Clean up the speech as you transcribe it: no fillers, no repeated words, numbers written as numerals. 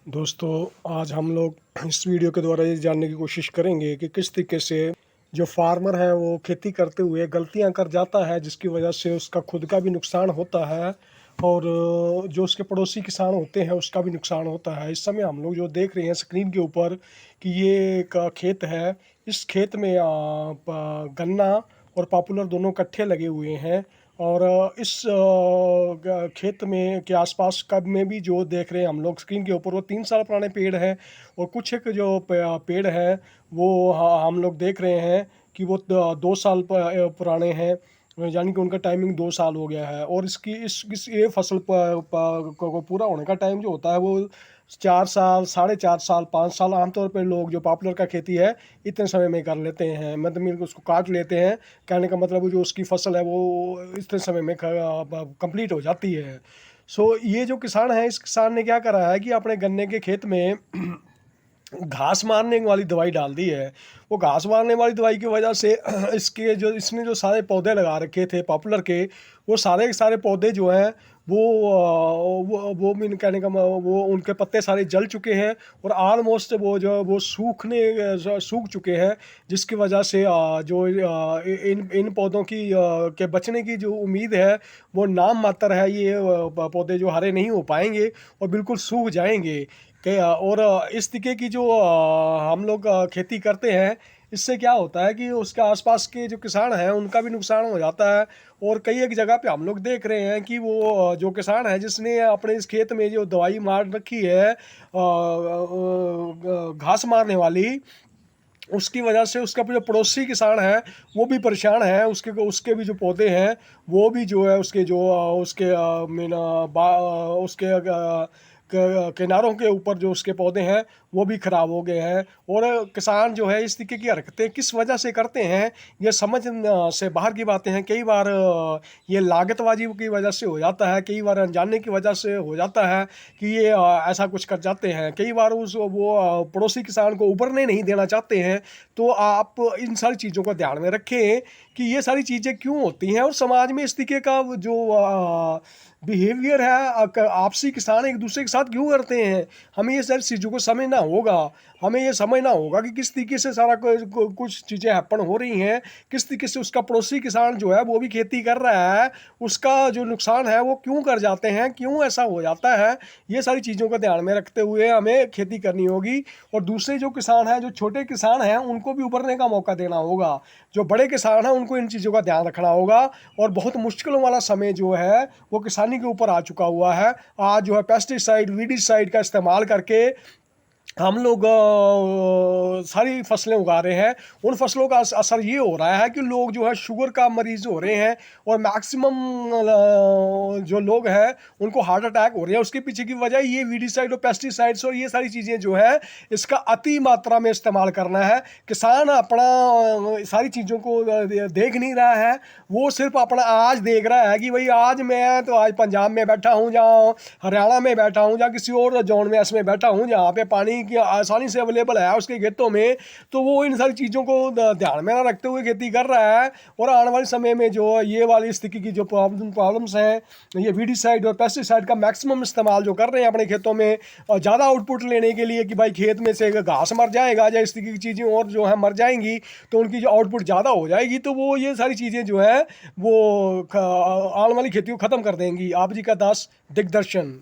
दोस्तों, आज हम लोग इस वीडियो के द्वारा ये जानने की कोशिश करेंगे कि किस तरीके से जो फार्मर है वो खेती करते हुए गलतियां कर जाता है, जिसकी वजह से उसका खुद का भी नुकसान होता है और जो उसके पड़ोसी किसान होते हैं उसका भी नुकसान होता है। इस समय हम लोग जो देख रहे हैं स्क्रीन के ऊपर कि ये एक खेत है। इस खेत में गन्ना और पॉपुलर दोनों इकट्ठे लगे हुए हैं और इस खेत में के आसपास कब में भी जो देख रहे हैं हम लोग स्क्रीन के ऊपर वो 3 साल पुराने पेड़ हैं और कुछ एक जो पेड़ है वो हम लोग देख रहे हैं कि वो 2 साल पुराने हैं, यानी कि उनका टाइमिंग 2 साल हो गया है। और इसकी इस ये फसल को पूरा होने का टाइम जो होता है वो 4 साल, 4.5 साल, 5 साल, आमतौर पर लोग जो पॉपुलर का खेती है इतने समय में कर लेते हैं, मतलब उसको काट लेते हैं। कहने का मतलब जो उसकी फसल है वो इतने समय में कंप्लीट हो जाती है। सो ये जो किसान है, इस किसान ने क्या करा है कि अपने गन्ने के खेत में घास मारने वाली दवाई डाल दी है। वो घास मारने वाली दवाई की वजह से इसने जो सारे पौधे लगा रखे थे पॉपुलर के, वो सारे के सारे पौधे जो हैं वो मैंने कहने का वो उनके पत्ते सारे जल चुके हैं और ऑलमोस्ट वो सूख चुके हैं, जिसकी वजह से जो इन इन पौधों की के बचने की जो उम्मीद है वो नाम मात्र है। ये पौधे जो हरे नहीं हो पाएंगे और बिल्कुल सूख जाएंगे और इस तरीके की जो हम लोग खेती करते हैं, इससे क्या होता है कि उसके आसपास के जो किसान हैं उनका भी नुकसान हो जाता है। और कई एक जगह पे हम लोग देख रहे हैं कि वो जो किसान है जिसने अपने इस खेत में जो दवाई मार रखी है घास मारने वाली, उसकी वजह से उसका जो पड़ोसी किसान है वो भी परेशान है। उसके उसके भी जो पौधे हैं वो भी जो है उसके जो उसके उसके किनारों के ऊपर जो उसके पौधे हैं वो भी ख़राब हो गए हैं। और किसान जो है इस तरीके की हरकतें किस वजह से करते हैं ये समझ से बाहर की बातें हैं। कई बार ये लागतबाजी की वजह से हो जाता है, कई बार अनजाने की वजह से हो जाता है कि ये ऐसा कुछ कर जाते हैं। कई बार वो पड़ोसी किसान को उभरने नहीं देना चाहते हैं। तो आप इन सारी चीज़ों को ध्यान में रखें कि ये सारी चीज़ें क्यों होती हैं और समाज में इस तरीके का जो बिहेवियर है आपसी किसान एक दूसरे के साथ क्यों करते हैं। हमें ये सारी चीज़ों को समझना होगा। हमें ये समझना होगा कि किस तरीके से सारा कुछ चीज़ें हैपन हो रही हैं, किस तरीके से उसका पड़ोसी किसान जो है वो भी खेती कर रहा है, उसका जो नुकसान है वो क्यों कर जाते हैं, क्यों ऐसा हो जाता है। ये सारी चीज़ों को ध्यान में रखते हुए हमें खेती करनी होगी। और दूसरे जो किसान हैं, जो छोटे किसान हैं, उनको भी उभरने का मौका देना होगा। जो बड़े किसान हैं उनको इन चीज़ों का ध्यान रखना होगा। और बहुत मुश्किलों वाला समय जो है वो किसानी के ऊपर आ चुका हुआ है। आज जो है पेस्टिसाइड, वीडिसाइड का इस्तेमाल करके हम लोग सारी फसलें उगा रहे हैं। उन फसलों का असर ये हो रहा है कि लोग जो है शुगर का मरीज हो रहे हैं और मैक्सिमम जो लोग हैं उनको हार्ट अटैक हो रहे हैं। उसके पीछे की वजह ये वीडिसाइड और पेस्टिसाइड्स और ये सारी चीज़ें जो है इसका अति मात्रा में इस्तेमाल करना है। किसान अपना सारी चीज़ों को देख नहीं रहा है, वो सिर्फ अपना आज देख रहा है कि भाई आज मैं तो आज पंजाब में बैठा हूँ, जहाँ हरियाणा में बैठा हूँ, या किसी और जोन में इसमें बैठा हूँ जहाँ पे पानी की आसानी से अवेलेबल है उसके खेतों में। तो वो इन सारी चीज़ों को ध्यान में ना रखते हुए खेती कर रहा है। और आने वाले समय में जो ये वाली स्थिति की जो प्रॉब्लम्स हैं, ये वीडिसाइड और पेस्टिसाइड का मैक्सिमम इस्तेमाल जो कर रहे हैं अपने खेतों में ज़्यादा आउटपुट लेने के लिए कि भाई खेत में से घास मर जाएगा या इस तरीके की चीज़ें और जो है मर जाएंगी तो उनकी जो आउटपुट ज़्यादा हो जाएगी, तो वो ये सारी चीज़ें जो है वो आने वाली खेती को ख़त्म कर देंगी। आप जी का दास दिग्दर्शन।